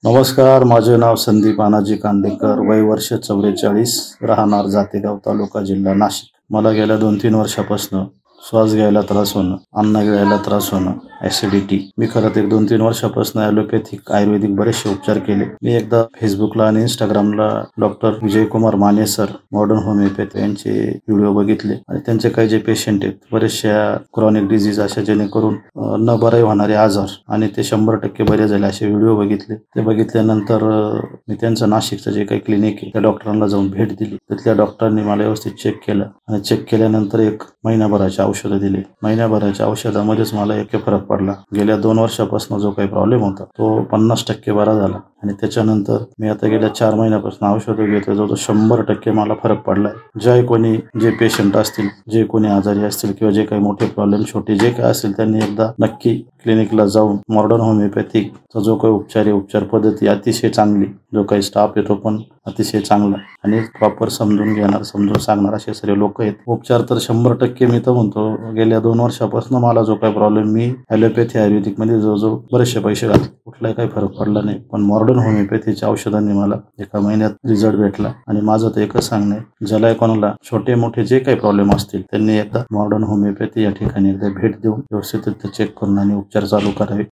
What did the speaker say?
नमस्कार, माझे नाव संदीप आनाजी कांदेकर, वय वर्ष 44, राहणार जातेगाव, तालुका, जिल्हा नाशिक. मला गेल्या 2-3 वर्षापासून श्वास घ्यायला त्रास होणं, अन्न गिळायला त्रास होणं, ॲसिडिटी. मी खरं तर 2-3 वर्षापासून ॲलोपॅथिक, आयुर्वेदिक बरेचसे उपचार केले. मी एकदा फेसबुकला आणि इंस्टाग्रामला doctor Vijaykumar Mane sir, modern homeopathy यांचे व्हिडिओ बघितले आणि त्यांचे काही जे पेशंट आहेत, बरेचशा क्रॉनिक डिझीज अशा जेणेकरून न बरे होणारे आजार आणि ते 100% बरे झाले असे व्हिडिओ बघितले. ते बघितल्यानंतर मी त्यांचं नाशिकचं जे काही क्लिनिक आहे त्या डॉक्टरांना जाऊन भेट दिली. तिथल्या डॉक्टरांनी मला व्यवस्थित चेक केलं आणि चेक केल्यानंतर एक महिनाभराची औषधं दिली. महिनाभराच्या औषधामध्येच मला एक फरक पडला. गेल्या 2 वर्षापासून जो काही प्रॉब्लेम होता तो 50% बरा झाला आणि त्याच्यानंतर मी आता गेल्या 4 महिन्यापासून औषधं घेतोय. जवळजवळ 100% मला फरक पडलाय. जे पेशंट असतील, जे कोणी आजारी असतील किंवा जे काही मोठे प्रॉब्लेम छोटे जे काही असतील त्यांनी एकदा नक्की क्लिनिकला जाऊन मॉडर्न होमिओपॅथिकचा जो काही उपचार पद्धती अतिशय चांगली, जो काही स्टाफ येतो पण अतिशय चांगला आणि प्रॉपर समजून सांगणार असे सर्व लोक आहेत. उपचार तर 100% मी तर म्हणतो गेल्या 2 वर्षापासून मला जो काही प्रॉब्लेम, मी ॲलोपॅथी आयुर्वेदिक मध्ये जवळजवळ बरेचसे पैसे घातले, कुठलाही काही फरक पडला नाही. पण मॉडर्न होमिओपॅथीच्या औषधांनी मला एका महिन्यात रिझल्ट भेटला आणि माझं तर एकच सांगणं आहे, ज्याला कोणाला छोटे मोठे जे काही प्रॉब्लेम असतील त्यांनी एकदा मॉडर्न होमिओपॅथी या ठिकाणी एकदा भेट देऊन व्यवस्थित चेक करून आणि उपचार चालू करावे.